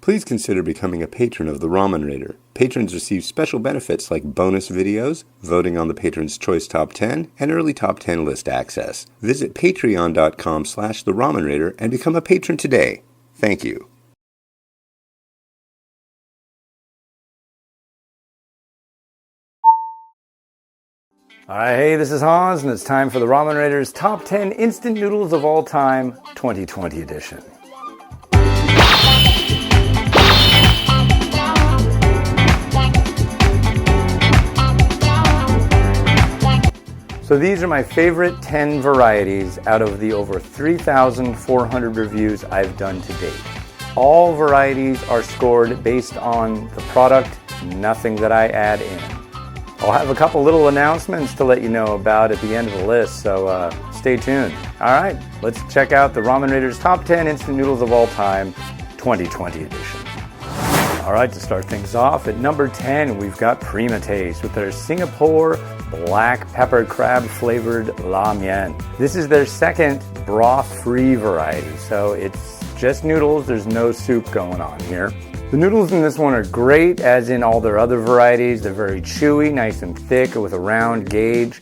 Please consider becoming a patron of the Ramen Rater. Patrons receive special benefits like bonus videos, voting on the Patron's Choice Top 10, and early Top 10 list access. Visit patreon.com/theramenrater and become a patron today. Thank you. Alright, hey, this is Hans, and it's time for the Ramen Rater's Top 10 Instant Noodles of All Time 2020 edition. So these are my favorite 10 varieties out of the over 3,400 reviews I've done to date. All varieties are scored based on the product, nothing that I add in. I'll have a couple little announcements to let you know about at the end of the list, so stay tuned. Alright, let's check out the Ramen Rater's Top 10 Instant Noodles of All Time 2020 edition. Alright, to start things off, at number 10 we've got Prima Taste with their Singapore black pepper crab flavored La Mian. This is their second broth-free variety, so it's just noodles, there's no soup going on here. The noodles in this one are great, as in all their other varieties. They're very chewy, nice and thick with a round gauge.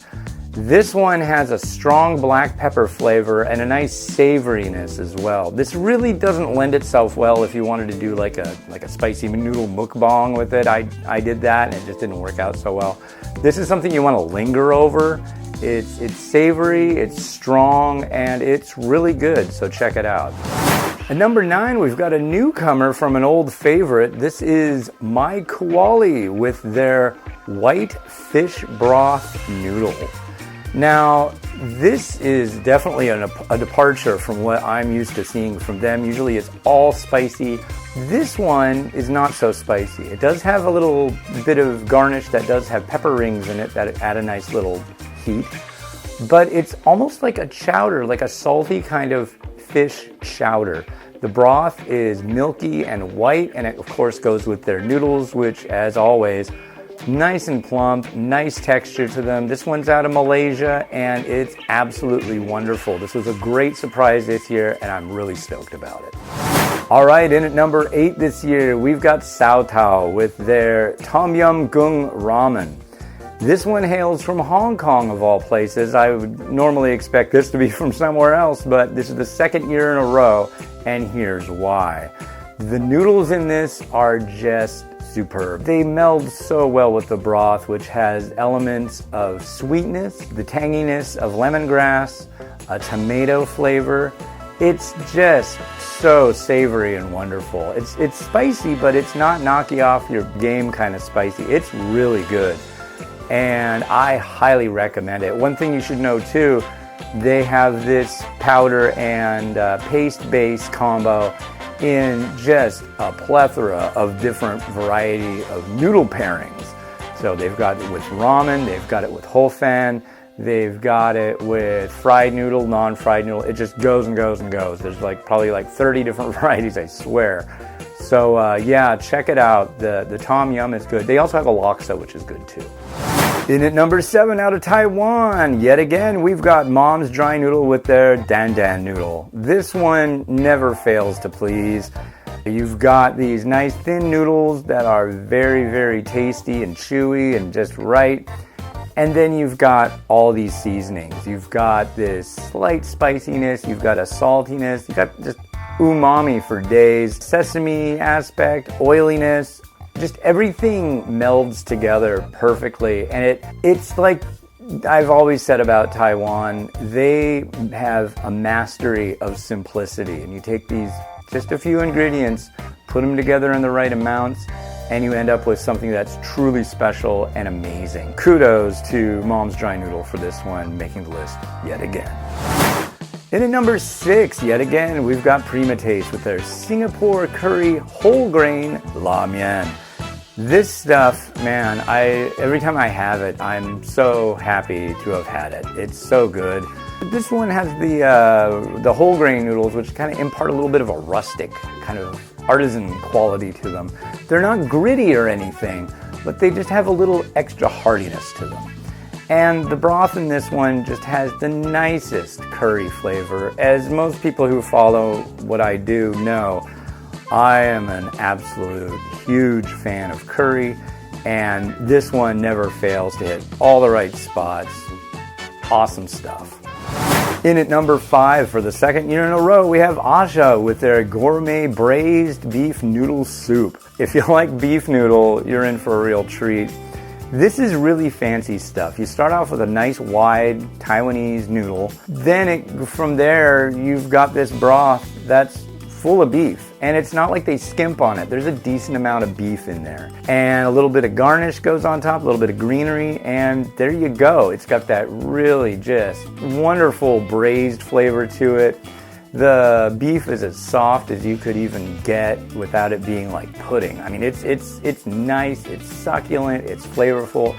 This one has a strong black pepper flavor and a nice savoriness as well. This really doesn't lend itself well if you wanted to do like a spicy noodle mukbang with it. I did that and it just didn't work out so well. This is something you want to linger over. It's savory, it's strong, and it's really good, so check it out. At number 9, we've got a newcomer from an old favorite. This is MyKuali with their white fish broth noodle. Now, this is definitely a departure from what I'm used to seeing from them. Usually it's all spicy. This one is not so spicy. It does have a little bit of garnish that does have pepper rings in it that add a nice little heat. But it's almost like a chowder, like a salty kind of fish chowder. The broth is milky and white, and it of course goes with their noodles, which, as always, nice and plump, nice texture to them. This one's out of Malaysia, and it's absolutely wonderful. This was a great surprise this year, and I'm really stoked about it. All right, in at number 8 this year, we've got Sao Tao with their Tom Yum Goong Ramen. This one hails from Hong Kong, of all places. I would normally expect this to be from somewhere else, but this is the second year in a row, and here's why. The noodles in this are just superb. They meld so well with the broth, which has elements of sweetness, the tanginess of lemongrass, a tomato flavor. It's just so savory and wonderful. It's spicy, but it's not knock you off your game kind of spicy. It's really good, and I highly recommend it. One thing you should know too, they have this powder and paste-based combo in just a plethora of different variety of noodle pairings. So they've got it with ramen, they've got it with whole fan, they've got it with fried noodle, non-fried noodle. It just goes and goes and goes. There's probably 30 different varieties, I swear. So yeah, check it out. The Tom Yum is good. They also have a Laksa, which is good too. In at number 7 out of Taiwan, yet again, we've got Mom's Dry Noodle with their Dan Dan Noodle. This one never fails to please. You've got these nice thin noodles that are very, very tasty and chewy and just right. And then you've got all these seasonings. You've got this slight spiciness, you've got a saltiness, you've got just umami for days, sesame aspect, oiliness. Just everything melds together perfectly, and it's like I've always said about Taiwan, they have a mastery of simplicity, and you take these just a few ingredients, put them together in the right amounts, and you end up with something that's truly special and amazing. Kudos to Mom's Dry Noodle for this one, making the list yet again. In at number 6, yet again, we've got Prima Taste with their Singapore Curry Wholegrain La Mian. This stuff, man, every time I have it, I'm so happy to have had it. It's so good. This one has the whole grain noodles, which kind of impart a little bit of a rustic kind of artisan quality to them. They're not gritty or anything, but they just have a little extra heartiness to them. And the broth in this one just has the nicest curry flavor. As most people who follow what I do know, I am an absolute huge fan of curry, and this one never fails to hit all the right spots. Awesome stuff. In at number 5 for the second year in a row, we have A-Sha with their Gourmet Braised Beef Noodle Soup. If you like beef noodle, you're in for a real treat. This is really fancy stuff. You start off with a nice wide Taiwanese noodle. Then from there, you've got this broth that's full of beef. And it's not like they skimp on it. There's a decent amount of beef in there. And a little bit of garnish goes on top, a little bit of greenery, and there you go. It's got that really just wonderful braised flavor to it. The beef is as soft as you could even get without it being like pudding. I mean, it's nice, it's succulent, it's flavorful.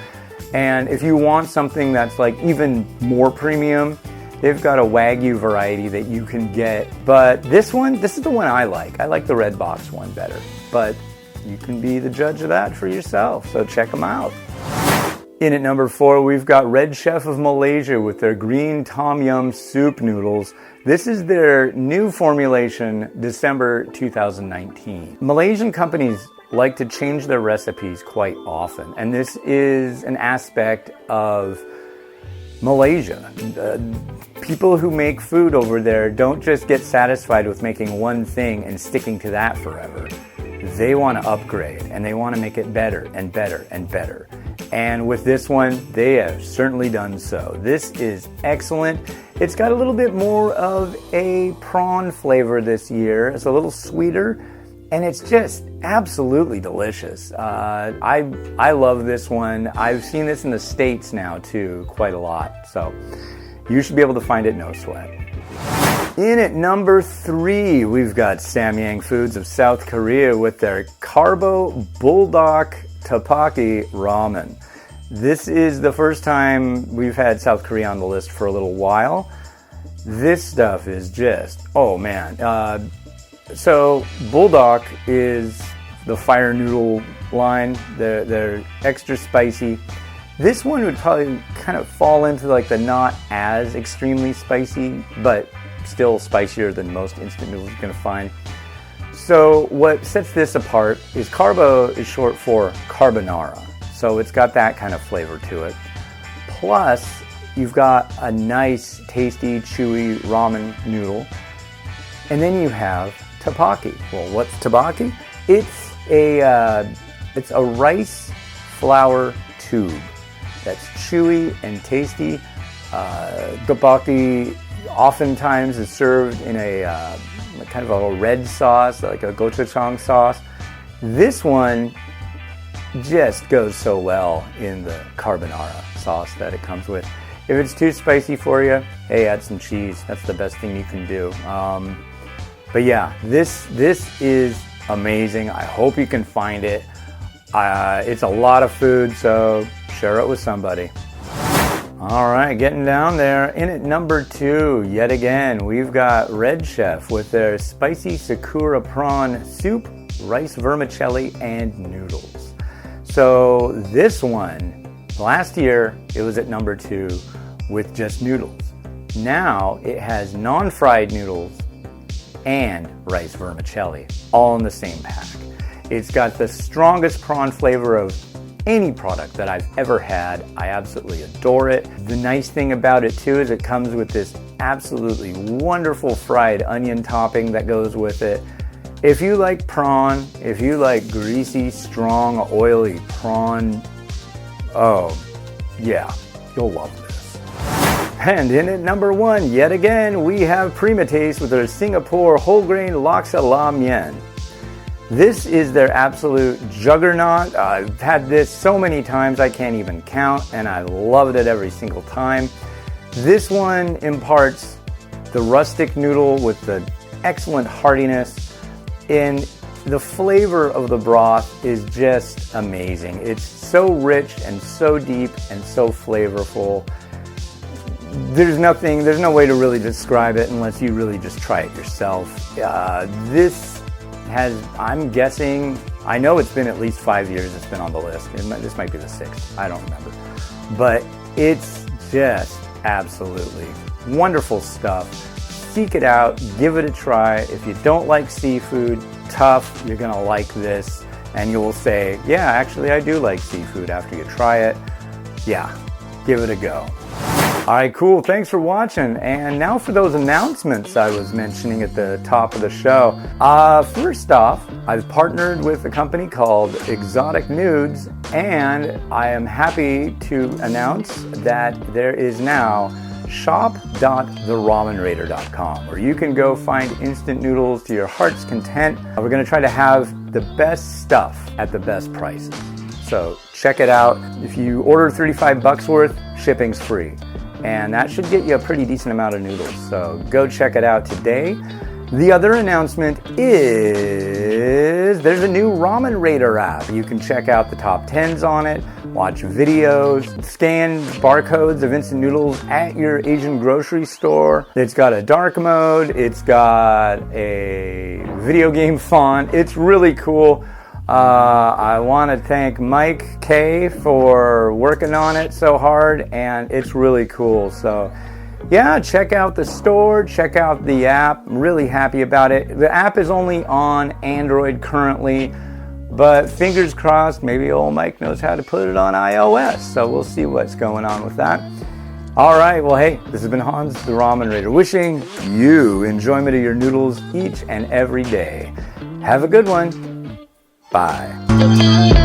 And if you want something that's like even more premium, they've got a Wagyu variety that you can get. But this is the one I like. I like the red box one better. But you can be the judge of that for yourself, so check them out. In at number 4, we've got Red Chef of Malaysia with their green tom yum soup noodles. This is their new formulation, December 2019. Malaysian companies like to change their recipes quite often, and this is an aspect of Malaysia. People who make food over there don't just get satisfied with making one thing and sticking to that forever. They want to upgrade, and they want to make it better and better and better. And with this one, they have certainly done so. This is excellent. It's got a little bit more of a prawn flavor this year. It's a little sweeter, and it's just absolutely delicious. I love this one. I've seen this in the States now too, quite a lot. So you should be able to find it, no sweat. In at number 3, we've got Samyang Foods of South Korea with their Carbo Bulldog Tteokbokki Ramen. This is the first time we've had South Korea on the list for a little while. This stuff is just, oh man. So Bulldog is the fire noodle line. They're extra spicy. This one would probably kind of fall into like the not as extremely spicy, but still spicier than most instant noodles you're going to find. So what sets this apart is carbo is short for carbonara. So it's got that kind of flavor to it. Plus, you've got a nice, tasty, chewy ramen noodle. And then you have tteokbokki. Well, what's tteokbokki? It's a rice flour tube that's chewy and tasty. Tteokbokki oftentimes is served in a kind of a red sauce, like a gochujang sauce. This one just goes so well in the carbonara sauce that it comes with. If it's too spicy for you, hey, add some cheese. That's the best thing you can do. But yeah, this is amazing. I hope you can find it. It's a lot of food, so share it with somebody. All right, getting down there. In at number 2, yet again, we've got Red Chef with their spicy sakura prawn soup, rice vermicelli, and noodles. So this one, last year, it was at number 2 with just noodles. Now it has non-fried noodles and rice vermicelli, all in the same pack. It's got the strongest prawn flavor of any product that I've ever had. I absolutely adore it. The nice thing about it too is it comes with this absolutely wonderful fried onion topping that goes with it. If you like prawn, if you like greasy, strong, oily prawn, oh yeah, you'll love this. And in at number 1, yet again, we have Prima Taste with their Singapore Wholegrain Laksa La Mian. This is their absolute juggernaut. I've had this so many times I can't even count, and I loved it every single time. This one imparts the rustic noodle with the excellent heartiness, and the flavor of the broth is just amazing. It's so rich and so deep and so flavorful. There's no way to really describe it unless you really just try it yourself. I'm guessing, I know it's been at least 5 years it's been on the list. This might be the 6th, I don't remember. But it's just absolutely wonderful stuff. Seek it out, give it a try. If you don't like seafood, tough, you're gonna like this, and you will say, yeah, actually I do like seafood after you try it. Yeah, give it a go. All right, cool. Thanks for watching. And now for those announcements I was mentioning at the top of the show. First off, I've partnered with a company called Exotic Nudes, and I am happy to announce that there is now shop.theramenrater.com, where you can go find instant noodles to your heart's content. We're going to try to have the best stuff at the best prices. So check it out. If you order 35 bucks worth, shipping's free. And that should get you a pretty decent amount of noodles. So go check it out today. The other announcement is there's a new Ramen Rater app. You can check out the top 10s on it, watch videos, scan barcodes of instant noodles at your Asian grocery store. It's got a dark mode. It's got a video game font. It's really cool. I want to thank Mike K for working on it so hard, and it's really cool. So yeah, check out the store, check out the app. I'm really happy about it. The app is only on Android currently, but fingers crossed, maybe old Mike knows how to put it on iOS. So we'll see what's going on with that. All right, well, hey, this has been Hans the Ramen Rater, wishing you enjoyment of your noodles each and every day. Have a good one. Bye.